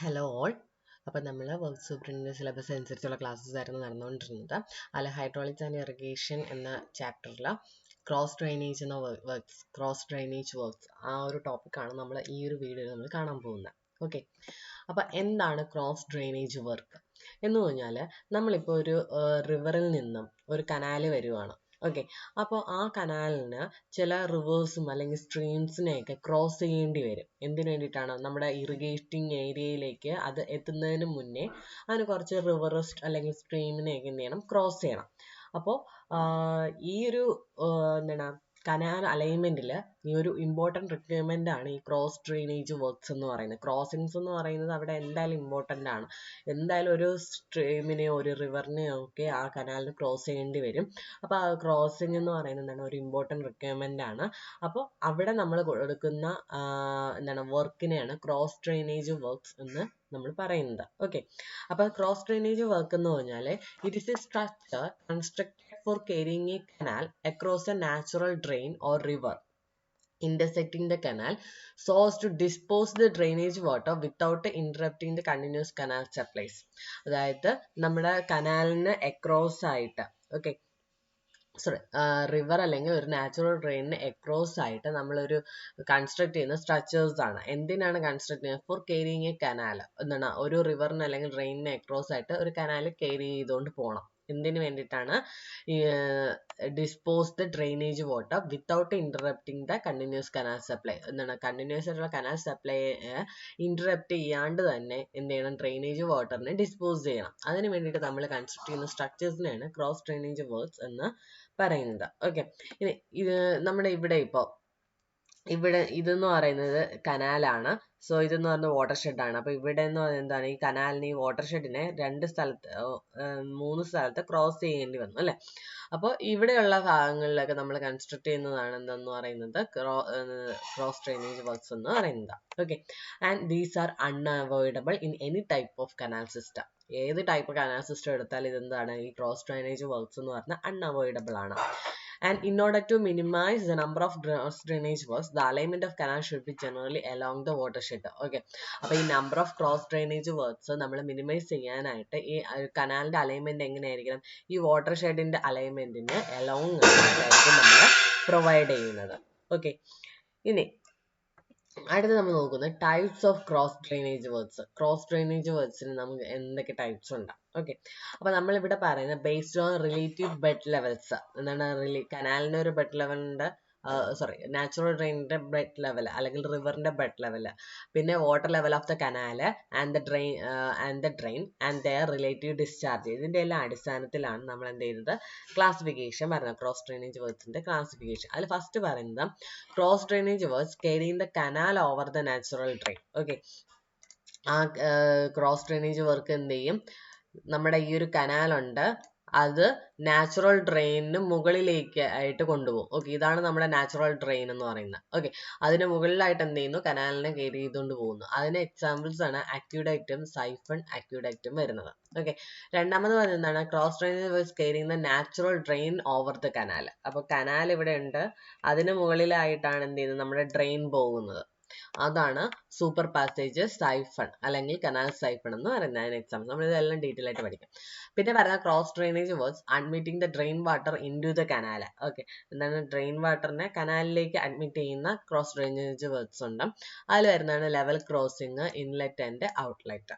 Hello all. അപ്പോൾ നമ്മൾ work സൂപ്രണ്ടിൻ്റെ syllabus അനുസരിച്ചുള്ള ക്ലാസ്സസ് ആയിരുന്നു നടന്നുകൊണ്ടിരുന്നത്. അതിൽ ഹൈഡ്രോളിക്സ് ആൻഡ് ഇറിഗേഷൻ എന്ന ചാപ്റ്ററിൽ ക്രോസ് ഡ്രെയിനേജ് വർക്ക്സ് ആ ഒരു ടോപ്പിക്കാണ് നമ്മൾ ഈ ഒരു വീഡിയോയിൽ നമ്മൾ കാണാൻ പോകുന്നത്. ഓക്കെ, അപ്പോൾ എന്താണ് ക്രോസ് ഡ്രെയിനേജ് വർക്ക് എന്ന് പറഞ്ഞാൽ നമ്മളിപ്പോൾ ഒരു റിവറിൽ നിന്നും ഒരു കനാല് വരുവാണ്. ഓക്കെ, അപ്പോൾ ആ കനാലിന് ചില റിവേഴ്സും അല്ലെങ്കിൽ സ്ട്രീംസിനെയൊക്കെ ക്രോസ് ചെയ്യേണ്ടി വരും. എന്തിനു വേണ്ടിയിട്ടാണ്? നമ്മുടെ ഇറിഗേറ്റിംഗ് ഏരിയയിലേക്ക് അത് എത്തുന്നതിന് മുന്നേ അതിന് കുറച്ച് റിവറസ് അല്ലെങ്കിൽ സ്ട്രീമിനെയൊക്കെ എന്ത് ചെയ്യണം? ക്രോസ് ചെയ്യണം. അപ്പോൾ ഈ ഒരു എന്താണ് കനാൽ അലൈൻമെൻറ്റിൽ ഈ ഒരു ഇമ്പോർട്ടൻറ്റ് റിക്വയർമെൻ്റ് ആണ് ഈ ക്രോസ് ഡ്രെയിനേജ് വർക്ക്സ് എന്ന് പറയുന്നത്. ക്രോസിങ്സ് എന്ന് പറയുന്നത് അവിടെ എന്തായാലും ഇമ്പോർട്ടൻ്റ് ആണ്. എന്തായാലും ഒരു സ്ട്രീമിനെയോ ഒരു റിവറിനെയോ ഒക്കെ ആ കനാലിന് ക്രോസ് ചെയ്യേണ്ടി വരും. അപ്പോൾ ആ ക്രോസിംഗ് എന്ന് പറയുന്നത് എന്താണ്? ഒരു ഇമ്പോർട്ടൻറ്റ് റിക്വയർമെൻ്റ് ആണ്. അപ്പോൾ അവിടെ നമ്മൾ കൊടുക്കുന്ന എന്താണ് വർക്കിനെയാണ് ക്രോസ് ഡ്രെയിനേജ് വർക്ക്സ് എന്ന് നമ്മൾ പറയുന്നത്. ഓക്കെ, അപ്പോൾ ക്രോസ് ഡ്രെയിനേജ് വർക്ക് എന്ന് പറഞ്ഞാൽ it is A structure constructed for carrying a canal across a natural drain or river intersecting the canal so as to dispose the drainage water without interrupting the continuous canal supplies. അതായത് നമ്മുടെ കനാലിന് across ആയിട്ട് river അല്ലെങ്കിൽ ഒരു natural ഡ്രെയിനിന് across ആയിട്ട് നമ്മളൊരു construct ചെയ്യുന്ന structures ആണ്. എന്തിനാണ് കൺസ്ട്രക്ട് ചെയ്യുന്നത്? For carrying a canal. എന്താണ്? ഒരു റിവറിന് അല്ലെങ്കിൽ ഡ്രെയിനിന് അക്രോസ് ആയിട്ട് ഒരു കനാൽ കേരി ചെയ്തുകൊണ്ട് പോകണം. എന്തിനു വേണ്ടിയിട്ടാണ്? Dispose the drainage water without interrupting the continuous canal supply. എന്താണ്? കണ്ടിന്യൂസ് ആയിട്ടുള്ള കനാൽ സപ്ലൈ ഇന്ററപ്റ്റ് ചെയ്യാണ്ട് തന്നെ എന്ത് ചെയ്യണം? ഡ്രെയിനേജ് വാട്ടറിനെ ഡിസ്പോസ് ചെയ്യണം. അതിന് വേണ്ടിയിട്ട് നമ്മൾ കൺസ്ട്രക്ട് ചെയ്യുന്ന സ്ട്രക്ചേഴ്സിനെയാണ് ക്രോസ് ഡ്രെയിനേജ് വർക്ക്സ് എന്ന് പറയുന്നത്. ഓക്കെ, ഇനി ഇത് നമ്മുടെ ഇവിടെ ഇതെന്ന് പറയുന്നത് കനാലാണ്. സോ ഇതെന്ന് പറയുന്നത് വാട്ടർ ഷെഡാണ്. അപ്പോൾ ഇവിടെ എന്ന് പറയുന്നത് എന്താണ്? ഈ കനാലിന് ഈ വാട്ടർ ഷെഡിനെ 3 സ്ഥലത്ത് ക്രോസ് ചെയ്യേണ്ടി വന്നു അല്ലേ? അപ്പോൾ ഇവിടെയുള്ള ഭാഗങ്ങളിലൊക്കെ നമ്മൾ കൺസ്ട്രക്ട് ചെയ്യുന്നതാണ് എന്തെന്ന് പറയുന്നത് ക്രോസ് ഡ്രെയിനേജ് വർക്ക്സ് എന്ന് പറയുന്നത്. Okay, and these are unavoidable in any type of canal system. ഏത് ടൈപ്പ് കനാൽ സിസ്റ്റം എടുത്താൽ ഇതെന്താണ്? ഈ ക്രോസ് ഡ്രെയിനേജ് വർക്ക്സ് എന്ന് പറഞ്ഞാൽ അൺഅവോയ്ഡബിൾ ആണ്. And in order to minimize the number of cross drainage works, the alignment of canal should be generally along the watershed. Okay, അപ്പോൾ ഈ number of cross drainage works നമ്മൾ minimise ചെയ്യാനായിട്ട് ഈ കനാലിന്റെ alignment എങ്ങനെയായിരിക്കണം? ഈ വാട്ടർ ഷെഡിന്റെ അലൈൻമെന്റിന് അലോങ് ആയിട്ടായിരിക്കും നമ്മൾ provide ചെയ്യുന്നത്. ഓക്കെ, ഇനി അടുത്ത് നമ്മൾ നോക്കുന്നത് types of cross drainage works. Cross drainage വർക്ക്സിന് നമുക്ക് എന്തൊക്കെ ടൈപ്സ് ഉണ്ട്? ഓക്കെ, അപ്പോൾ നമ്മളിവിടെ പറയുന്നത് based on relative bed levels. എന്താണ്? കനാലിന് ഒരു ബെഡ് ലെവൽ ഉണ്ട്, നാച്ചുറൽ ഡ്രെയിനിന്റെ ബെഡ് ലെവൽ അല്ലെങ്കിൽ റിവറിന്റെ ബെഡ് ലെവൽ, പിന്നെ water level of the canal and the drain and their relative discharge. ഇതിന്റെ എല്ലാം അടിസ്ഥാനത്തിലാണ് നമ്മൾ എന്ത് ചെയ്യുന്നത്? ക്ലാസിഫിക്കേഷൻ പറയുന്നത്. ക്രോസ് ഡ്രെയിനേജ് വർക്ക്സിന്റെ ക്ലാസിഫിക്കേഷൻ. അതിൽ ഫസ്റ്റ് പറയുന്നത് cross drainage works carrying the canal over the natural drain. Okay, ആ ക്രോസ് ഡ്രെയിനേജ് വർക്ക് എന്ത് ചെയ്യും? നമ്മുടെ ഈ ഒരു കനാലുണ്ട്, അത് നാച്ചുറൽ ഡ്രെയിനിന് മുകളിലേക്ക് ആയിട്ട് കൊണ്ടുപോകും. ഓക്കെ, ഇതാണ് നമ്മുടെ നാച്ചുറൽ ഡ്രെയിൻ എന്ന് പറയുന്നത്. ഓക്കെ, അതിന് മുകളിലായിട്ട് എന്ത് ചെയ്യുന്നു? കനാലിനെ കയറി ചെയ്തുകൊണ്ട് പോകുന്നു. അതിന് എക്സാമ്പിൾസ് ആണ് അക്യൂഡക്റ്റും സൈഫൺ അക്യൂഡക്റ്റും വരുന്നത്. ഓക്കെ, രണ്ടാമത് പറയുന്നത് എന്താണ്? Cross drainage works carrying the natural drain over the canal. അപ്പോൾ കനാൽ ഇവിടെ ഉണ്ട്, അതിന് മുകളിലായിട്ടാണ് എന്ത് ചെയ്യുന്നത്? നമ്മുടെ ഡ്രെയിൻ പോകുന്നത്. അതാണ് സൂപ്പർ പാസേജ് സൈഫൺ അല്ലെങ്കിൽ കനാൽ സൈഫൺ എന്ന് പറയുന്നത്. അതിന് എക്സാമ്പിൾ നമ്മൾ ഇതെല്ലാം ഡീറ്റെയിൽ ആയിട്ട് പഠിക്കും. പിന്നെ പറയുന്ന cross drainage works admitting the drain water into the canal. Okay, എന്താണ്? ഡ്രെയിൻ വാട്ടറിനെ കനാലിലേക്ക് അഡ്മിറ്റ് ചെയ്യുന്ന ക്രോസ് ഡ്രെയിനേജ് വർക്ക്സ് ഉണ്ട്. അതിൽ വരുന്നതാണ് level crossing, inlet and outlet.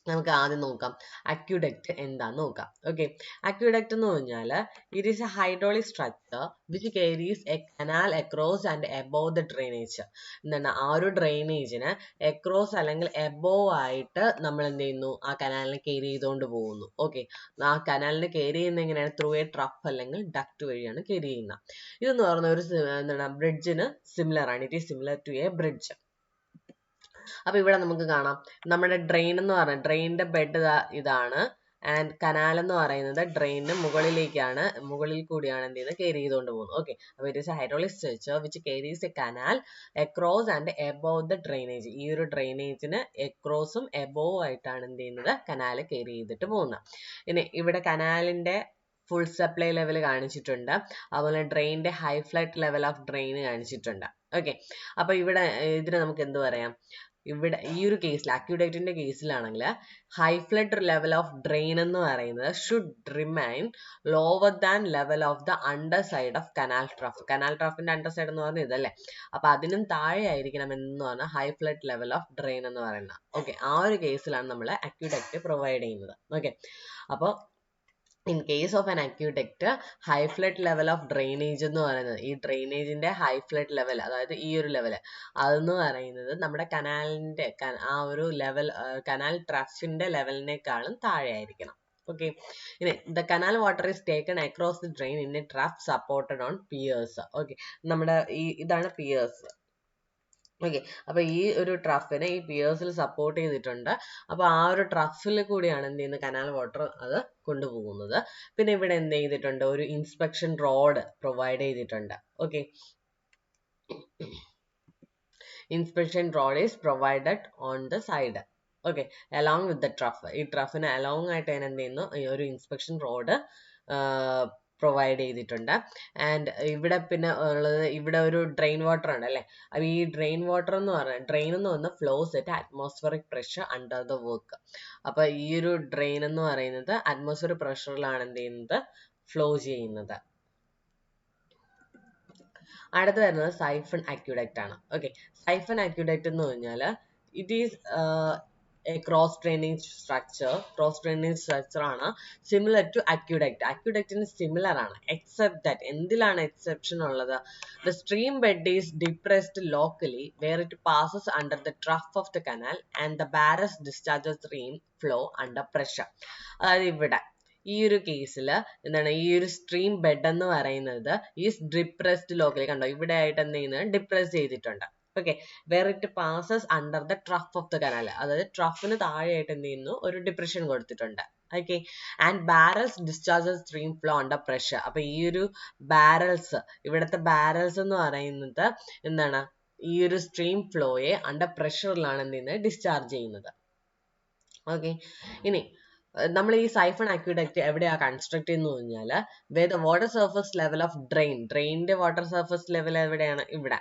നമുക്ക് ആദ്യം നോക്കാം അക്യൂഡക്റ്റ് എന്താന്ന് നോക്കാം. ഓക്കെ, അക്യൂഡക്റ്റ് എന്ന് പറഞ്ഞാൽ it is A hydraulic structure which caries A canal across and above the drainage. എന്താണ്? ആ ഒരു ഡ്രെയിനേജിന് അക്രോസ് അല്ലെങ്കിൽ എബോവ് ആയിട്ട് നമ്മൾ എന്ത് ചെയ്യുന്നു? ആ കനാലിനെ കേരി ചെയ്തുകൊണ്ട് പോകുന്നു. ഓക്കെ, ആ കനാലിനെ കേരി ചെയ്യുന്ന എങ്ങനെയാണ്? ത്രൂ എ ട്രഫ് അല്ലെങ്കിൽ ഡക്ട് വഴിയാണ് കേരി ചെയ്യുന്നത്. ഇതെന്ന് പറഞ്ഞ ഒരു എന്താണ്? ബ്രിഡ്ജിന് സിമിലർ ആണ്. It is similar to a bridge. അപ്പൊ ഇവിടെ നമുക്ക് കാണാം നമ്മുടെ ഡ്രെയിൻ എന്ന് പറഞ്ഞാൽ ഡ്രെയിനിന്റെ ബെഡ് ഇതാണ്, ആൻഡ് കനാൽ എന്ന് പറയുന്നത് ഡ്രെയിനിന് മുകളിൽ കൂടിയാണ് എന്ത് ചെയ്യുന്നത്? കേരി ചെയ്തുകൊണ്ട് പോകുന്നത്. ഓക്കെ, അപ്പൊ it is A hydraulic structure which caries A canal across and above the drainage. ഈ ഒരു ഡ്രെയിനേജിന് അക്രോസും എബോവ് ആയിട്ടാണ് എന്ത് ചെയ്യുന്നത്? കനാൽ കേരി ചെയ്തിട്ട് പോകുന്നത്. ഇനി ഇവിടെ കനാലിന്റെ ഫുൾ സപ്ലൈ ലെവൽ കാണിച്ചിട്ടുണ്ട്, അതുപോലെ ഡ്രെയിനിന്റെ high flood level of drain കാണിച്ചിട്ടുണ്ട്. ഓക്കെ, അപ്പൊ ഇവിടെ ഇതിന് നമുക്ക് എന്ത് പറയാം? ഇവിടെ ഈ ഒരു കേസിൽ അക്യൂഡക്റ്റിന്റെ കേസിലാണെങ്കിൽ high flood level of drain എന്ന് പറയുന്നത് should remain lower than level of the underside of canal trough. Canal ട്രഫിന്റെ അണ്ടർ സൈഡ് എന്ന് പറഞ്ഞാൽ ഇതല്ലേ, അപ്പൊ അതിനും താഴെ ആയിരിക്കണം എന്ന് പറഞ്ഞാൽ high flood level of drain എന്ന് പറയുന്നത്. ഓക്കെ, ആ ഒരു കേസിലാണ് നമ്മൾ അക്യൂഡക്റ്റ് പ്രൊവൈഡ് ചെയ്യുന്നത്. ഓക്കെ, അപ്പോൾ in case of an aqueduct, high flood level of drainage എന്ന് പറയുന്നത് ഈ ഡ്രെയിനേജിന്റെ ഹൈ ഫ്ലഡ് ലെവൽ, അതായത് ഈ ഒരു ലെവൽ, അതെന്ന് പറയുന്നത് നമ്മുടെ കനാലിന്റെ ആ ഒരു ലെവൽ, കനാൽ ട്രഫിന്റെ ലെവലിനേക്കാളും താഴെ ആയിരിക്കണം. ഓക്കെ, ഇനി the canal water is taken across the drain in a trough supported on piers. Okay, നമ്മുടെ ഇതാണ് പിയേഴ്സ്. ഓക്കെ, അപ്പൊ ഈ ഒരു ട്രഫിനെ ഈ പിയേഴ്സിൽ സപ്പോർട്ട് ചെയ്തിട്ടുണ്ട്. അപ്പൊ ആ ഒരു ട്രഫിൽ കൂടിയാണ് എന്ത് ചെയ്യുന്നത്, കനാൽ വാട്ടർ അത് കൊണ്ടുപോകുന്നത്. പിന്നെ ഇവിടെ എന്ത് ചെയ്തിട്ടുണ്ട്, ഒരു ഇൻസ്പെക്ഷൻ റോഡ് പ്രൊവൈഡ് ചെയ്തിട്ടുണ്ട്. Okay, inspection road is provided on the side. Okay, along with the trough. ഈ ട്രഫിന് അലോങ് ആയിട്ട് തന്നെ എന്ത് ചെയ്യുന്നു, ഈ ഒരു ഇൻസ്പെക്ഷൻ റോഡ് പ്രൊവൈഡ് ചെയ്തിട്ടുണ്ട്. ആൻഡ് ഇവിടെ പിന്നെ ഉള്ളത്, ഇവിടെ ഒരു ഡ്രെയിൻ വാട്ടർ ഉണ്ട് അല്ലേ. അപ്പൊ ഈ ഡ്രെയിൻ വാട്ടർ എന്ന് പറഞ്ഞാൽ, ഡ്രെയിൻ എന്ന് പറഞ്ഞാൽ flows at atmospheric pressure under the work. അപ്പൊ ഈ ഒരു ഡ്രെയിൻ എന്ന് പറയുന്നത് അറ്റ്മോസ്ഫിയർ പ്രഷറിലാണ് എന്ത് ചെയ്യുന്നത്, ഫ്ലോ ചെയ്യുന്നത്. അടുത്ത് വരുന്നത് സൈഫൺ അക്യൂഡക്റ്റ് ആണ്. ഓക്കെ, സൈഫൺ അക്യൂഡക്റ്റ് എന്ന് പറഞ്ഞാൽ it is a cross drainage structure. Cross drainage structure ആണ്, similar to aqueduct. Aqueduct ന് similar ആണ്, except that എന്തിലാണ് exception ഉള്ളത്, the stream bed is depressed locally where it passes under the trough of the canal and the barrage discharges stream flow under pressure. അതായത് ഇവിടെ ഈ ഒരു കേസിൽ എന്താണ്, ഈ ഒരു സ്ട്രീം ബെഡ് എന്ന് പറയുന്നത് ഈസ് ഡിപ്രസ്ഡ് ലോക്കലി. കണ്ടോ, ഇവിടെ ആയിട്ട് എന്ത് ചെയ്യുന്നത്, ഡിപ്രസ് ചെയ്തിട്ടുണ്ട്. Okay, where it passes under the trough of the canal, അതായത് ട്രഫിന് താഴെയായിട്ട് എന്ത് ചെയ്യുന്നു, ഒരു ഡിപ്രഷൻ കൊടുത്തിട്ടുണ്ട്. Okay, and barrels discharges stream flow under pressure. അപ്പൊ ഈ ഒരു ബാരൽസ്, ഇവിടുത്തെ ബാരൽസ് എന്ന് പറയുന്നത് എന്താണ്, ഈ ഒരു സ്ട്രീം ഫ്ലോയെ അണ്ടർ പ്രഷറിലാണ് എന്ത് ചെയ്യുന്നത്, ഡിസ്ചാർജ് ചെയ്യുന്നത്. ഓക്കെ, ഇനി നമ്മൾ ഈ സൈഫൺ അക്യൂഡക്റ്റ് എവിടെയാ കൺസ്ട്രക്ട് ചെയ്യുന്നത് പറഞ്ഞാൽ, where the water surface level of ഡ്രെയിനിന്റെ വാട്ടർ സർഫസ് ലെവൽ എവിടെയാണ്, ഇവിടെ.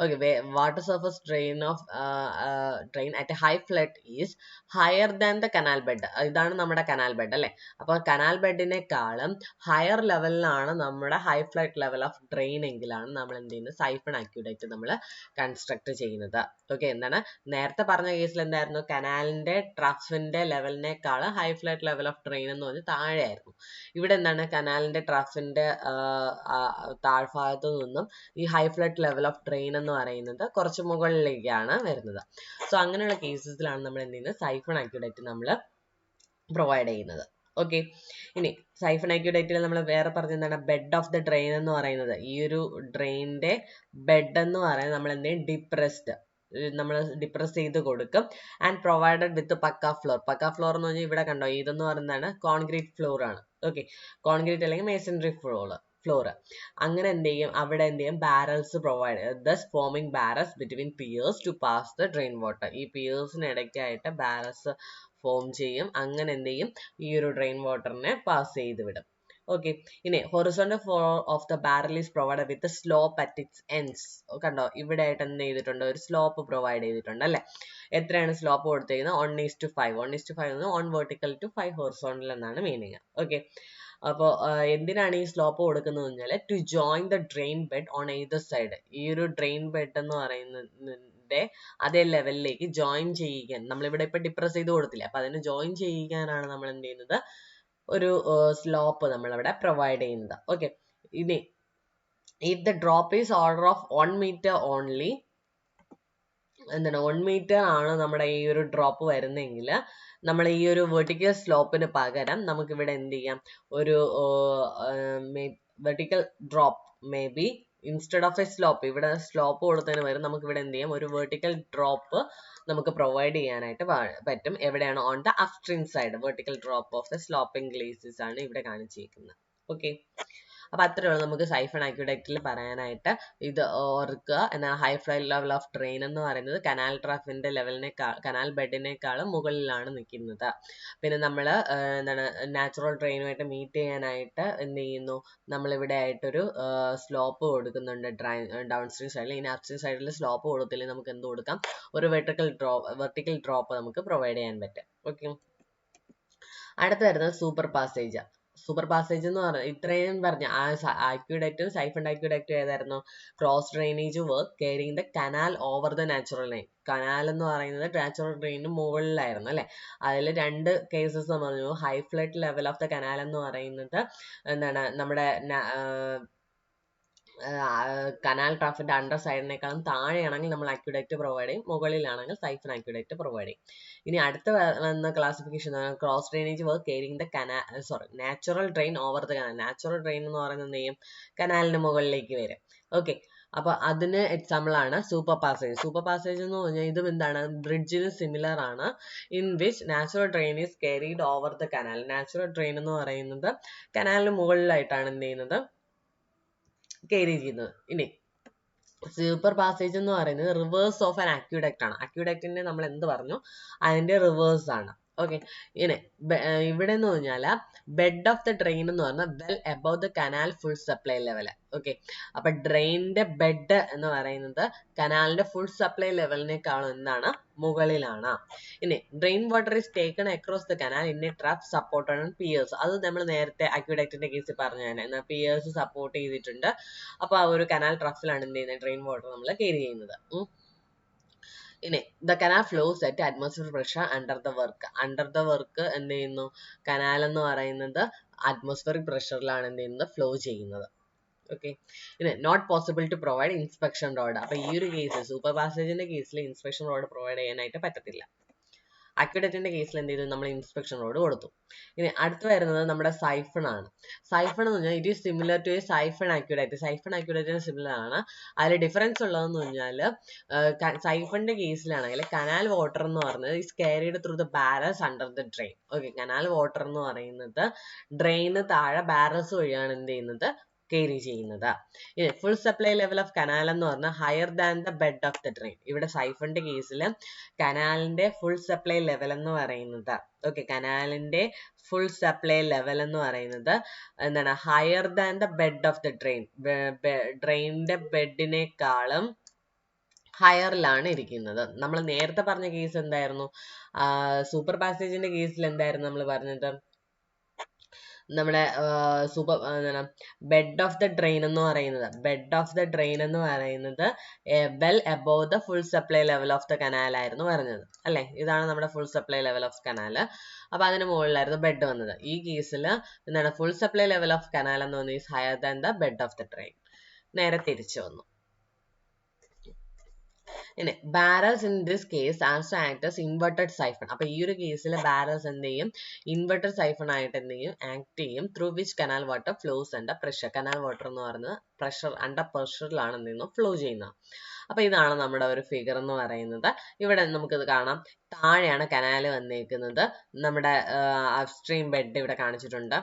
Okay, water surface drain at high flood is higher than the canal bed. ഇതാണ് നമ്മുടെ കനാൽ ബെഡ് അല്ലെ. അപ്പൊ കനാൽ ബെഡിനെക്കാളും ഹയർ ലെവലിലാണ് നമ്മുടെ high flood level of drain എങ്കിലാണ് നമ്മൾ എന്ത് ചെയ്യുന്നത്, സൈഫൺ അക്യൂഡക്റ്റ് നമ്മൾ കൺസ്ട്രക്ട് ചെയ്യുന്നത്. ഓക്കെ, എന്താണ് നേരത്തെ പറഞ്ഞ കേസിൽ എന്തായിരുന്നു, കനാലിന്റെ ട്രഫിന്റെ ലെവലിനേക്കാൾ high flood level of drain എന്ന് പറഞ്ഞാൽ താഴെയായിരുന്നു. ഇവിടെ എന്താണ്, കനാലിന്റെ ട്രഫിന്റെ താഴ്ഭാഗത്തു നിന്നും ഈ high flood level of drain എന്ന് പറയുന്നത് കുറച്ച് മുകളിലേക്കാണ് വരുന്നത്. സോ അങ്ങനെയുള്ള കേസസിലാണ് നമ്മൾ എന്ത് ചെയ്യുന്നത്, സൈഫൺ അക്യൂഡക്റ്റ് നമ്മൾ പ്രൊവൈഡ് ചെയ്യുന്നത്. ഓക്കെ, ഇനി സൈഫൺ അക്യൂഡക്റ്റിൽ നമ്മൾ വേറെ പറഞ്ഞ എന്താണ്, ബെഡ് ഓഫ് ദ ഡ്രെയിൻ എന്ന് പറയുന്നത്, ഈ ഒരു ഡ്രെയിനിന്റെ ബെഡ് എന്ന് പറയുന്നത് നമ്മൾ എന്ത് ചെയ്യും, നമ്മൾ ഡിപ്രസ് ചെയ്ത് കൊടുക്കും. And provided with pucca floor. Pucca floor എന്ന് പറഞ്ഞാൽ ഇവിടെ കണ്ടോ, ഇതെന്ന് പറയുന്നതാണ് കോൺക്രീറ്റ് ഫ്ലോർ ആണ്. ഓക്കെ, കോൺക്രീറ്റ് അല്ലെങ്കിൽ മേസൺറി ഫ്ലോർ. അങ്ങനെ എന്ത് ചെയ്യും, അവിടെ എന്ത് ചെയ്യും, barrels provide, thus forming barrels between piers to pass the drain water. ഈ പിയേഴ്സിന് ഇടയ്ക്കായിട്ട് ബാരൽസ് ഫോം ചെയ്യും. അങ്ങനെ എന്ത് ചെയ്യും, ഈ ഒരു ഡ്രെയിൻ വാട്ടറിനെ പാസ് ചെയ്ത് വിടും. ഓക്കെ, ഇനി horizontal flow of the barrel is provide with slope at its ends. കണ്ടോ, ഇവിടെ ആയിട്ട് എന്ത് ചെയ്തിട്ടുണ്ട്, ഒരു സ്ലോപ്പ് പ്രൊവൈഡ് ചെയ്തിട്ടുണ്ട് അല്ലെ. എത്രയാണ് സ്ലോപ്പ് കൊടുത്തിരിക്കുന്നത്, 1:5. 1:5 എന്ന് 1 vertical to 5 horizontal എന്നാണ് മീനിങ്. ഓക്കെ, അപ്പോൾ എന്തിനാണ് ഈ സ്ലോപ്പ് കൊടുക്കുന്നത് പറഞ്ഞാൽ, to join the drain bed on either side. ഈ ഒരു ഡ്രെയിൻ ബെഡ് എന്ന് പറയുന്നതിന്റെ അതേ ലെവലിലേക്ക് ജോയിൻ ചെയ്യിക്കാൻ, നമ്മളിവിടെ ഇപ്പൊ ഡിപ്രസ് ചെയ്ത് കൊടുത്തില്ല, അപ്പൊ അതിന് ജോയിൻ ചെയ്യിക്കാനാണ് നമ്മൾ എന്ത് ചെയ്യുന്നത്, ഒരു സ്ലോപ്പ് നമ്മളവിടെ പ്രൊവൈഡ് ചെയ്യുന്നത്. ഓക്കെ, ഇനി if the drop is order of 1 meter only, എന്താണ് 1 meter ആണ് നമ്മുടെ ഈ ഒരു ഡ്രോപ്പ് വരുന്നെങ്കിൽ, നമ്മൾ ഈ ഒരു വെർട്ടിക്കൽ സ്ലോപ്പിന് പകരം നമുക്ക് ഇവിടെ എന്ത് ചെയ്യാം, ഒരു vertical drop may be instead of A slope, ഇവിടെ സ്ലോപ്പ് കൊടുത്തതിന് പകരം നമുക്ക് ഇവിടെ എന്ത് ചെയ്യാം, ഒരു വെർട്ടിക്കൽ ഡ്രോപ്പ് നമുക്ക് പ്രൊവൈഡ് ചെയ്യാനായിട്ട് പറ്റും. എവിടെയാണ്, on the upstream side. Vertical drop of the sloping glacis ആണ് ഇവിടെ കാണിച്ചിരിക്കുന്നത്. ഓക്കെ, അപ്പൊ അത്രേ ഉള്ളൂ നമുക്ക് സൈഫൺ അക്വിഡക്റ്റിൽ പറയാനായിട്ട്. ഇത് ഓർക്കുക. എന്നാൽ high flow level of drain എന്ന് പറയുന്നത് കനാൽ ട്രഫിന്റെ കനാൽ ബെഡിനേക്കാളും മുകളിലാണ് നിൽക്കുന്നത്. പിന്നെ നമ്മൾ എന്താണ് നാച്ചുറൽ ഡ്രെയിനുമായിട്ട് മീറ്റ് ചെയ്യാനായിട്ട് എന്ത് ചെയ്യുന്നു, നമ്മളിവിടെ ആയിട്ടൊരു സ്ലോപ്പ് കൊടുക്കുന്നുണ്ട് ഡൗൺ സ്ട്രീം സൈഡിൽ. ഇനി അപ്സ്ട്രീം സൈഡിൽ സ്ലോപ്പ് കൊടുത്തില്ലെങ്കിൽ നമുക്ക് എന്ത് കൊടുക്കാം, ഒരു വെർട്ടിക്കൽ ഡ്രോപ്പ് നമുക്ക് പ്രൊവൈഡ് ചെയ്യാൻ പറ്റും. ഓക്കെ, അടുത്ത് വരുന്നത് സൂപ്പർ പാസേജ്. സൂപ്പർ പാസേജ് എന്ന് പറഞ്ഞാൽ ഇത്രയും പറഞ്ഞ അക്വിഡക്റ്റും സൈഫൺ അക്വിഡക്റ്റും ഏതായിരുന്നു, cross drainage work caring the canal over the natural line. Canal എന്ന് പറയുന്നത് നാച്ചുറൽ ഡ്രെയിനിന് മുകളിലായിരുന്നു അല്ലെ. അതിൽ രണ്ട് കേസസ് പറഞ്ഞു. High flood level of the canal എന്ന് പറയുന്നത് എന്താണ്, നമ്മുടെ കനാൽ ട്രഫിന്റെ അണ്ടർ സൈഡിനേക്കാളും താഴെയാണെങ്കിൽ നമ്മൾ അക്വിഡക്റ്റ് പ്രൊവൈഡ് ചെയ്യും, മുകളിലാണെങ്കിൽ സൈഫൺ അക്വിഡക്റ്റ് പ്രൊവൈഡ് ചെയ്യും. ഇനി അടുത്ത വന്ന classification cross drainage work caring the natural drain over the canal. Natural drain എന്ന് പറയുന്നത് എന്ത് ചെയ്യും, കനാലിന് മുകളിലേക്ക് വരും. ഓക്കെ, അപ്പൊ അതിന് എക്സാമ്പിൾ ആണ് സൂപ്പർ പാസേജ്. സൂപ്പർ പാസേജ് എന്ന് പറഞ്ഞാൽ ഇതും എന്താണ്, ബ്രിഡ്ജിന് സിമിലർ ആണ്. In which natural drain is carried over the canal. Natural drain എന്ന് പറയുന്നത് കനാലിന് മുകളിലായിട്ടാണ് എന്ത് ചെയ്യുന്നത്, കെയറി ചെയ്യുന്നത്. ഇനി സൂപ്പർ പാസേജ് എന്ന് പറയുന്നത് റിവേഴ്സ് ഓഫ് ആൻ അക്വിഡക്റ്റ് ആണ്. അക്വിഡക്റ്റിന്റെ നമ്മൾ എന്ത് പറഞ്ഞു, അതിന്റെ റിവേഴ്സ് ആണ്. ഓക്കെ, ഇനി ഇവിടെ എന്ന് പറഞ്ഞാൽ ബെഡ് ഓഫ് ദ ഡ്രെയിൻ എന്ന് പറഞ്ഞാൽ well above the canal full supply level. Okay, അപ്പൊ ഡ്രെയിനിന്റെ ബെഡ് എന്ന് പറയുന്നത് കനാലിന്റെ ഫുൾ സപ്ലൈ ലെവലിനേക്കാളും എന്താണ്, മുകളിലാണ്. ഇനി drain water is taken across the canal in a trap supported on piers. അത് നമ്മൾ നേരത്തെ അക്വിഡക്റ്റിന്റെ കേസിൽ പറഞ്ഞു തന്നെ, പിയേഴ്സ് സപ്പോർട്ട് ചെയ്തിട്ടുണ്ട്. അപ്പൊ ആ ഒരു കനാൽ ട്രഫിലാണ് എന്ത് ചെയ്യുന്നത്, ഡ്രെയിൻ വാട്ടർ നമ്മൾ കെയറി ചെയ്യുന്നത്. ഇനി the canal flows at atmosphere pressure under the work. Under the work എന്ത് ചെയ്യുന്നു, കനാൽ എന്ന് പറയുന്നത് അറ്റ്മോസ്ഫിയറിക് പ്രഷറിലാണ് എന്ത് ചെയ്യുന്നത്, ഫ്ലോ ചെയ്യുന്നത്. ഓക്കെ, ഇനി not possible to provide inspection road. അപ്പൊ ഈ ഒരു കേസിൽ സൂപ്പർ പാസേജിന്റെ കേസിൽ ഇൻസ്പെക്ഷൻ റോഡ് പ്രൊവൈഡ് ചെയ്യാനായിട്ട് പറ്റത്തില്ല. അക്വിഡക്റ്റിന്റെ കേസിൽ എന്ത് ചെയ്തു, നമ്മൾ ഇൻസ്പെക്ഷൻ റോഡ് കൊടുത്തു. ഇനി അടുത്ത് വരുന്നത് നമ്മുടെ സൈഫൺ ആണ്. സൈഫൺ എന്ന് പറഞ്ഞാൽ it is similar to a siphon aqueduct. Siphon അക്വിഡക്റ്റിന് സിമിലർ ആണ്. അതിൽ ഡിഫറൻസ് ഉള്ളതെന്ന് പറഞ്ഞാൽ സൈഫണിന്റെ കേസിലാണെങ്കിൽ കനാൽ വാട്ടർ എന്ന് പറയുന്നത് is carried through the barrels under the drain. Okay, canal water എന്ന് പറയുന്നത് ഡ്രെയിന് താഴെ ബാരൽസ് വഴിയാണ് എന്ത് ചെയ്യുന്നത്, carry ചെയ്യുന്നത്. Full supply level of canal എന്ന് പറഞ്ഞാൽ higher than the bed of the drain. ഇവിടെ സൈഫണിന്റെ കേസിൽ കനാലിന്റെ ഫുൾ സപ്ലൈ ലെവൽ എന്ന് പറയുന്നത്, ഓക്കെ, കനാലിന്റെ ഫുൾ സപ്ലൈ ലെവൽ എന്ന് പറയുന്നത് എന്താണ്, higher than the bed of the drain. ഡ്രെയിനിന്റെ ബെഡിനേക്കാളും ഹയറിലാണ് ഇരിക്കുന്നത്. നമ്മൾ നേരത്തെ പറഞ്ഞ കേസ് എന്തായിരുന്നു, സൂപ്പർ പാസേജിന്റെ കേസിൽ എന്തായിരുന്നു നമ്മൾ പറഞ്ഞത്, നമ്മുടെ ബെഡ് ഓഫ് ദ ഡ്രെയിൻ എന്ന് പറയുന്നത് well above the full supply level of the canal ആയിരുന്നു പറഞ്ഞത് അല്ലെ. ഇതാണ് നമ്മുടെ full supply level of canal. അപ്പൊ അതിന് മുകളിലായിരുന്നു ബെഡ് വന്നത്. ഈ കേസിൽ എന്താണ്, full supply level of canal എന്ന് പറഞ്ഞാൽ is higher than the bed of the drain. നേരെ തിരിച്ചു വന്നു. ഇനി barrels in this case also act as inverted siphon. അപ്പൊ ഈ ഒരു കേസിൽ ബാരൽസ് എന്ത് ചെയ്യും, ഇൻവെർട്ടഡ് സൈഫൺ ആയിട്ട് എന്ത് ചെയ്യും, ആക്ട് ചെയ്യും. Through which canal water flows under pressure. Canal water എന്ന് പറയുന്നത് പ്രഷർ അണ്ടർ പ്രഷറിലാണ് എന്ത് ചെയ്യുന്നത്, ഫ്ലോ ചെയ്യുന്നത്. അപ്പൊ ഇതാണ് നമ്മുടെ ഒരു ഫിഗർ എന്ന് പറയുന്നത്. ഇവിടെ നമുക്കിത് കാണാം, താഴെയാണ് കനാൽ വന്നേക്കുന്നത്. നമ്മുടെ അപ്സ്ട്രീം ബെഡ് ഇവിടെ കാണിച്ചിട്ടുണ്ട്.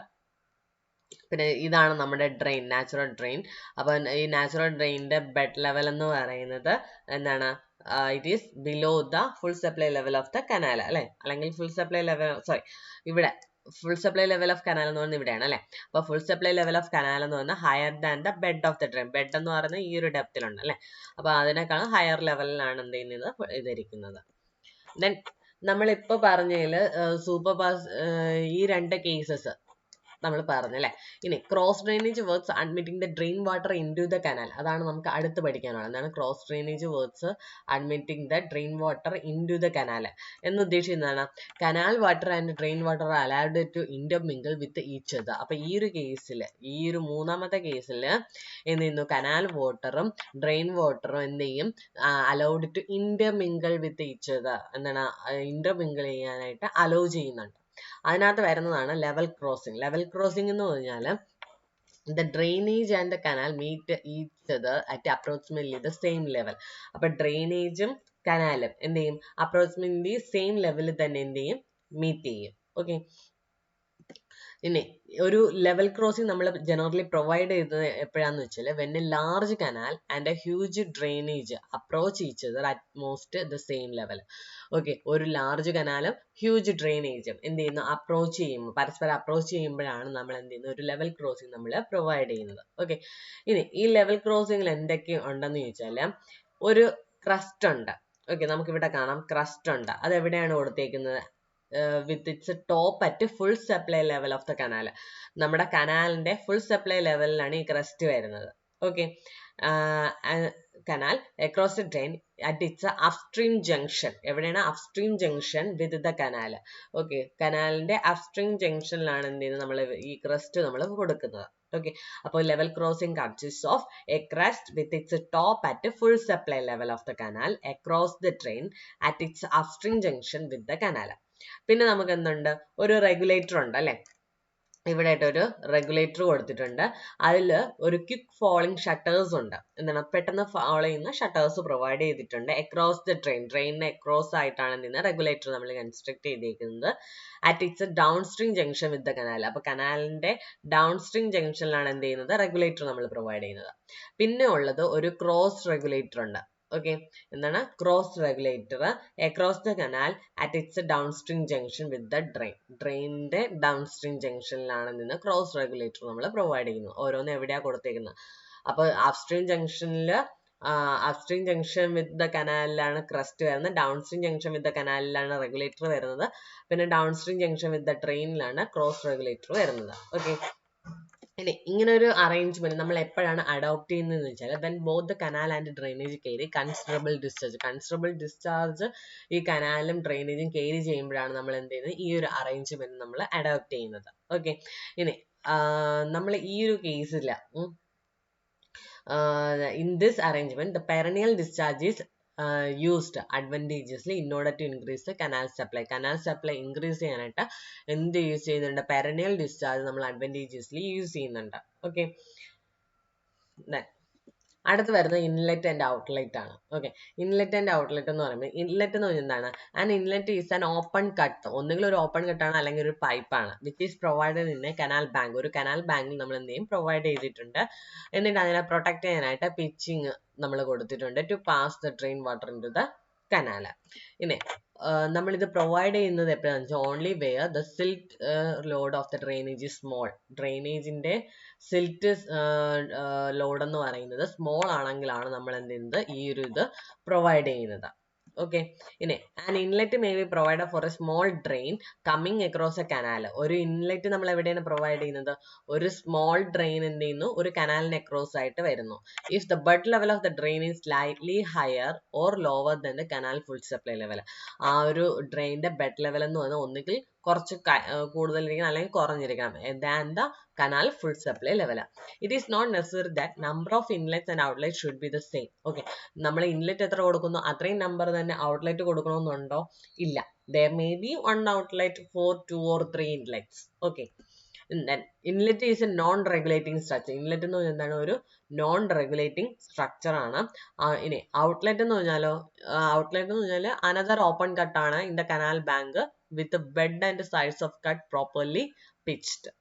പിന്നെ ഇതാണ് നമ്മുടെ ഡ്രെയിൻ, നാച്ചുറൽ ഡ്രെയിൻ. അപ്പൊ ഈ നാച്ചുറൽ ഡ്രെയിനിന്റെ ബെഡ് ലെവൽ എന്ന് പറയുന്നത് എന്താണ്, it is below the full supply level of the canal അല്ലെ. അല്ലെങ്കിൽ ഫുൾ സപ്ലൈ ലെവൽ, സോറി, ഇവിടെ full supply level of canal എന്ന് പറയുന്നത് ഇവിടെയാണ് അല്ലെ. അപ്പൊ full supply level of canal എന്ന് പറഞ്ഞാൽ higher than the bed of the drain. Bed എന്ന് പറയുന്നത് ഈ ഒരു ഡെപ്തിലുണ്ട് അല്ലെ. അപ്പൊ അതിനേക്കാളും ഹയർ ലെവലിലാണ് എന്ത് ചെയ്യുന്നത്, ഇതിരിക്കുന്നത്. ദെൻ നമ്മളിപ്പോ പറഞ്ഞതില് ഈ രണ്ട് കേസസ് നമ്മൾ പറഞ്ഞല്ലേ. ഇനി cross drainage works admitting the drain water into the canal. അതാണ് നമുക്ക് അടുത്ത് പഠിക്കാനുള്ളത്. എന്താണ് cross drainage works admitting the drain water into the canal എന്ന് ഉദ്ദേശിക്കുന്നതാണ്, canal water and drain water allowed to intermingle with each other. അപ്പൊ ഈ ഒരു കേസിൽ, ഈ ഒരു മൂന്നാമത്തെ കേസിൽ എന്ത് ചെയ്യുന്നു, കനാൽ വാട്ടറും ഡ്രെയിൻ വാട്ടറും എന്ത് ചെയ്യും, allowed to intermingle with each other. എന്താണ്, ഇന്റർമിങ്കിൾ ചെയ്യാനായിട്ട് അലോ ചെയ്യുന്നുണ്ട്. അതിനകത്ത് വരുന്നതാണ് ലെവൽ ക്രോസിംഗ്. ലെവൽ ക്രോസിംഗ് എന്ന് പറഞ്ഞാൽ the drainage and the canal meet each other at approximately the same level. അപ്പൊ ഡ്രെയിനേജും കനാലും എന്ത് ചെയ്യും, അപ്രോക്സിമേറ്റ്ലി സെയിം ലെവലിൽ തന്നെ എന്ത് ചെയ്യും, മീറ്റ് ചെയ്യും. ഓക്കെ, ഇനി ഒരു ലെവൽ ക്രോസിംഗ് നമ്മൾ ജനറലി പ്രൊവൈഡ് ചെയ്തത് എപ്പോഴാന്ന് വെച്ചാൽ when A large canal and A huge drainage approach each other at most the same level. Okay, ഒരു ലാർജ് കനാലും ഹ്യൂജ് ഡ്രെയിനേജും എന്ത് ചെയ്യുന്നു, അപ്രോച്ച് ചെയ്യുമ്പോൾ, പരസ്പരം അപ്രോച്ച് ചെയ്യുമ്പോഴാണ് നമ്മൾ എന്ത് ചെയ്യുന്നത്, ഒരു ലെവൽ ക്രോസിംഗ് നമ്മൾ പ്രൊവൈഡ് ചെയ്യുന്നത്. ഓക്കെ, ഇനി ഈ ലെവൽ ക്രോസിംഗിൽ എന്തൊക്കെ ഉണ്ടെന്ന് ചോദിച്ചാൽ ഒരു ക്രസ്റ്റ് ഉണ്ട്. ഓക്കെ, നമുക്കിവിടെ കാണാം ക്രസ്റ്റ് ഉണ്ട്. അത് എവിടെയാണ് കൊടുത്തേക്കുന്നത്, with its top at full supply level of the canal. നമ്മുടെ കനാലിന്റെ ഫുൾ സപ്ലൈ ലെവലിലാണ് ഈ ക്രസ്റ്റ് വരുന്നത്. Okay, canal across the drain at its upstream junction. എവിടെയാണ് upstream junction with the canal. Okay, കനാലിന്റെ അപ്സ്ട്രീം ജംഗ്ഷനിലാണ് എന്ത് ചെയ്യുന്നത്, നമ്മൾ ഈ ക്രസ്റ്റ് നമ്മൾ കൊടുക്കുന്നത്. ഓക്കെ, അപ്പോൾ level crossing consist of a crest with its top at full supply level of the canal across the drain at its upstream junction with the canal. പിന്നെ നമുക്ക് എന്തുണ്ട്, ഒരു റെഗുലേറ്റർ ഉണ്ട് അല്ലെ, ഇവിടെ ആയിട്ട് ഒരു റെഗുലേറ്റർ കൊടുത്തിട്ടുണ്ട്. അതിൽ ഒരു ക്വിക്ക് ഫോളിംഗ് ഷട്ടേഴ്സ് ഉണ്ട്. എന്താണ്, പെട്ടെന്ന് ഫോളോ ചെയ്യുന്ന ഷട്ടേഴ്സ് പ്രൊവൈഡ് ചെയ്തിട്ടുണ്ട് അക്രോസ് ദ ഡ്രെയിൻ. ഡ്രെയിനിന് അക്രോസ് ആയിട്ടാണ് എന്ത് റെഗുലേറ്റർ നമ്മൾ കൺസ്ട്രക്ട് ചെയ്തിരിക്കുന്നത്. At its downstream junction with the canal. അപ്പൊ കനാലിന്റെ ഡൗൺ സ്ട്രീം ജംഗ്ഷനിലാണ് എന്ത് ചെയ്യുന്നത്, റെഗുലേറ്റർ നമ്മൾ പ്രൊവൈഡ് ചെയ്യുന്നത്. പിന്നെ ഉള്ളത് ഒരു ക്രോസ് റെഗുലേറ്റർ ഉണ്ട്. ഓക്കെ, എന്താണ്, cross regulator across the canal at its downstream junction with the drain. ഡ്രെയിനിന്റെ ഡൗൺ സ്ട്രീം ജംഗ്ഷനിലാണ് നിന്ന് ക്രോസ് റെഗുലേറ്റർ നമ്മൾ പ്രൊവൈഡ് ചെയ്യുന്നത്. ഓരോന്ന് എവിടെയാ കൊടുത്തേക്കുന്നത്. അപ്പൊ അപ്സ്ട്രീം ജംഗ്ഷനിൽ അപ്സ്ട്രീം ജംഗ്ഷൻ വിത്ത് ദ കനാലിലാണ് ക്രസ്റ്റ് വരുന്നത്, downstream junction with the കനാലിലാണ് റെഗുലേറ്റർ വരുന്നത്, പിന്നെ downstream junction with the ട്രെയിനിലാണ് ക്രോസ് റെഗുലേറ്റർ വരുന്നത്. ഓക്കെ, ഇനി ഇങ്ങനെ ഒരു അറേഞ്ച്മെന്റ് നമ്മൾ എപ്പോഴാണ് അഡോപ്റ്റ് ചെയ്യുന്നതെന്ന് വെച്ചാൽ when both the canal and drainage carry considerable discharge. Considerable discharge ഈ കനാലും ഡ്രെയിനേജും കെയറി ചെയ്യുമ്പോഴാണ് നമ്മൾ എന്ത് ചെയ്യുന്നത്, ഈ ഒരു അറേഞ്ച്മെന്റ് നമ്മൾ അഡോപ്റ്റ് ചെയ്യുന്നത്. ഓക്കെ, ഇനി നമ്മൾ ഈ ഒരു കേസിൽ in this arrangement the perennial discharge is used advantageously in order to increase the canal supply. Canal supply increase ചെയ്യാനായിട്ട് എന്ത് യൂസ് ചെയ്യുന്നുണ്ട്, perennial discharge നമ്മൾ advantageously യൂസ് ചെയ്യുന്നുണ്ട്. ഓക്കെ, അടുത്ത് വരുന്നത് ഇൻലെറ്റ് ആൻഡ് ഔട്ട്ലെറ്റ് ആണ്. ഓക്കെ, ഇൻലെറ്റ് ആൻഡ് ഔട്ട്ലെറ്റ് എന്ന് പറയുമ്പോൾ ഇൻലെറ്റ് എന്ന് പറഞ്ഞാൽ എന്താണ്, and inlet is an open cut. ഒന്നുകിൽ ഒരു ഓപ്പൺ കട്ടാണ് അല്ലെങ്കിൽ ഒരു പൈപ്പാണ്. Which is provided in a canal bank. ഒരു കനാൽ ബാങ്കിൽ നമ്മൾ എന്ത് ചെയ്യും, പ്രൊവൈഡ് ചെയ്തിട്ടുണ്ട്. എന്നിട്ട് അതിനെ പ്രൊട്ടക്ട് ചെയ്യാനായിട്ട് പിച്ചിങ് നമ്മൾ കൊടുത്തിട്ടുണ്ട് to pass the drain water into the canal. ഇനി നമ്മളിത് പ്രൊവൈഡ് ചെയ്യുന്നത് എപ്പോഴാണെന്ന് വെച്ചാൽ only where the silt load of the drainage is small. ഡ്രെയിനേജിന്റെ സിൽറ്റ് ലോഡ് എന്ന് പറയുന്നത് സ്മോൾ ആണെങ്കിലാണ് നമ്മൾ എന്ത് ചെയ്യുന്നത്, ഈ ഒരു ഇത് പ്രൊവൈഡ് ചെയ്യുന്നത്. ഓക്കെ, ഇനി an inlet may be provide four A small drain coming across A canal. ഒരു ഇൻലെറ്റ് നമ്മൾ എവിടെയാണ് പ്രൊവൈഡ് ചെയ്യുന്നത്, ഒരു സ്മോൾ ഡ്രെയിൻ എന്ത് ചെയ്യുന്നു, ഒരു കനാലിന് അക്രോസ് ആയിട്ട് വരുന്നു. If the bed level of the drain is slightly higher or lower than the canal full supply level. ആ ഒരു ഡ്രെയിനിന്റെ ബെഡ് ലെവൽ എന്ന് പറയുന്നത് ഒന്നുകിൽ കുറച്ച് കൂടുതലിരിക്കണം അല്ലെങ്കിൽ കുറഞ്ഞിരിക്കണം than the canal full supply level. It is not necessary that number of inlets and outlets should be the same. Okay, നമ്മൾ inlet എത്ര കൊടുക്കുന്നു അത്രയും നമ്പർ തന്നെ ഔട്ട്ലെറ്റ് കൊടുക്കണമെന്നുണ്ടോ, ഇല്ല. There may be one outlet for 2 or 3 inlets. Okay, then inlet is a non-regulating structure. Inlet എന്ന് പറഞ്ഞാൽ എന്താണ്, ഒരു നോൺ റെഗുലേറ്റിംഗ് സ്ട്രക്ചർ ആണ്. ഇനി ഔട്ട്ലെറ്റ് എന്ന് പറഞ്ഞാലോ, ഔട്ട്ലെറ്റ് എന്ന് പറഞ്ഞാൽ അനദർ ഓപ്പൺ കട്ട് ആണ് in the canal bank with bed and sides off cut properly pitched.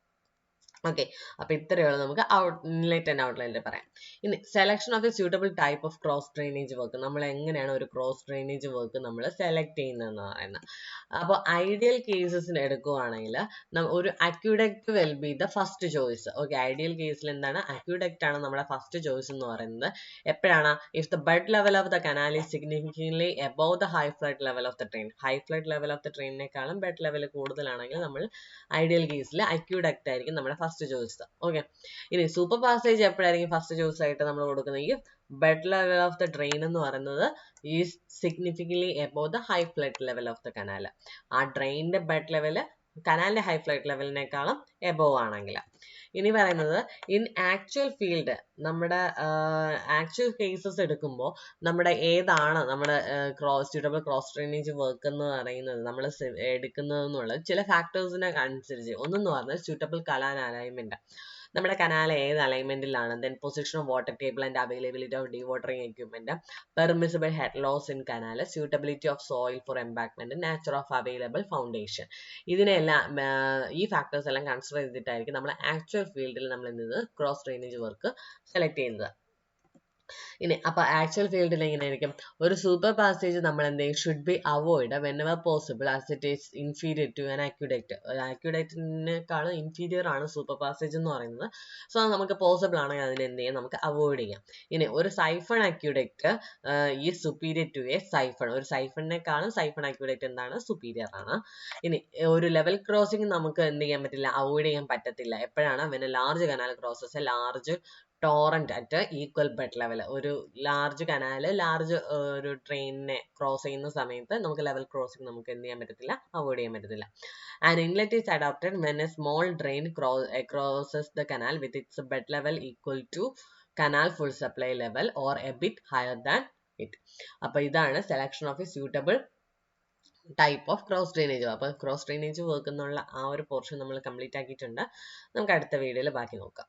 Okay, അപ്പൊ ഇത്രയുള്ള നമുക്ക് ഇൻലെറ്റ് ആൻഡ് ഔട്ട്ലെറ്റ് പറയാം. ഇനി selection of A suitable type of cross drainage work. നമ്മൾ എങ്ങനെയാണ് ഒരു ക്രോസ് ഡ്രെയിനേജ് വർക്ക് നമ്മൾ സെലക്ട് ചെയ്യുന്നതെന്ന് പറയുന്നത്. അപ്പോൾ ഐഡിയൽ കേസസിന് എടുക്കുകയാണെങ്കിൽ ഒരു aqueduct will be the first choice. Okay, ideal കേസിൽ എന്താണ്, അക്യൂഡക്റ്റ് ആണ് നമ്മുടെ ഫസ്റ്റ് ചോയ്സ് എന്ന് പറയുന്നത്. എപ്പോഴാണ്, if the bed level of the canal is significantly above the high flood level of the drain. High flood level of the ട്രെയിനിനേക്കാളും bed level കൂടുതലാണെങ്കിൽ നമ്മൾ ഐഡിയൽ കേസിൽ അക്യൂഡക്റ്റ് ആയിരിക്കും നമ്മുടെ ഫസ്റ്റ് ചോയ്സ്. ഓക്കെ, ഇനി സൂപ്പർ പാസേജ് എപ്പോഴായിരിക്കും first choice ആയിട്ട് നമ്മൾ കൊടുക്കുന്നത്, ഈ bed level of the drain എന്ന് പറയുന്നത് is significantly above the high flood level of the canal. ആ ഡ്രെയിനിന്റെ bed level കനാലിന്റെ high flood ലെവലിനേക്കാളും above ആണെങ്കിൽ. ഇനി പറയുന്നത് ഇൻ ആക്ച്വൽ ഫീൽഡ്, നമ്മുടെ ആക്ച്വൽ കേസസ് എടുക്കുമ്പോൾ നമ്മുടെ ഏതാണ് നമ്മുടെ സ്യൂട്ടബിൾ ക്രോസ് ഡ്രെയിനേജ് വർക്ക് എന്ന് പറയുന്നത് നമ്മൾ എടുക്കുന്നത് എന്നുള്ളത് ചില ഫാക്ടേഴ്സിനെ അനുസരിച്ച്. ഒന്നെന്ന് പറഞ്ഞാൽ സ്യൂട്ടബിൾ കനാൽ അലൈൻമെന്റ്. നമ്മുടെ കനാൽ ഏത് അലൈൻമെന്റിലാണ്, then position of water table and availability of dewatering equipment, permissible head loss in canal, suitability of soil for embankment, nature of available foundation. ഇതിനെല്ലാം ഈ ഫാക്ടേഴ്സ് എല്ലാം കൺസിഡർ ചെയ്തിട്ടായിരിക്കും നമ്മൾ ആക്ച്വൽ ഫീൽഡിൽ നമ്മൾ എന്ത് ചെയ്ത് ക്രോസ് ഡ്രെയിനേജ് വർക്ക് സെലക്ട് ചെയ്യുന്നത്. ഇനി അപ്പൊ ആക്ച്വൽ ഫീൽഡിൽ എങ്ങനെയായിരിക്കും, ഒരു സൂപ്പർ പാസേജ് നമ്മൾ എന്ത് ചെയ്യും, should be avoid whenever possible as it is inferior to an aqueduct. അക്യുഡക്റ്റിനേക്കാളും ഇൻഫീരിയർ ആണ് സൂപ്പർ പാസേജ് എന്ന് പറയുന്നത്. സോ നമുക്ക് പോസിബിൾ ആണെങ്കിൽ അതിനെ എന്ത് ചെയ്യാം, നമുക്ക് അവോയ്ഡ് ചെയ്യാം. ഇനി ഒരു സൈഫൺ അക്യുഡക്റ്റ് ഈ സുപ്പീരിയർ ടു എ സൈഫൺ, ഒരു സൈഫണിനേക്കാളും സൈഫൺ അക്യുഡക്റ്റ് എന്താണ്, സുപ്പീരിയർ ആണ്. ഇനി ഒരു ലെവൽ ക്രോസിംഗ് നമുക്ക് എന്ത് ചെയ്യാൻ പറ്റില്ല, അവോയ്ഡ് ചെയ്യാൻ പറ്റത്തില്ല. എപ്പോഴാണ്, when A large canal crosses A large torrent at equal bed level. ഒരു ലാർജ് കനാല് ലാർജ് ഒരു ട്രെയിനിനെ ക്രോസ് ചെയ്യുന്ന സമയത്ത് നമുക്ക് ലെവൽ ക്രോസിംഗ് നമുക്ക് എന്ത് ചെയ്യാൻ പറ്റത്തില്ല, അവോയ്ഡ് ചെയ്യാൻ പറ്റത്തില്ല. An inlet is adopted when a small drain crosses the canal with its bed level equal to canal full supply level or a bit higher than it. അപ്പൊ ഇതാണ് selection of A suitable type of cross drainage. അപ്പൊ cross drainage work എന്നുള്ള ആ ഒരു portion നമ്മൾ complete ആക്കിയിട്ടുണ്ട്. നമുക്ക് അടുത്ത വീഡിയോയിൽ ബാക്കി നോക്കാം.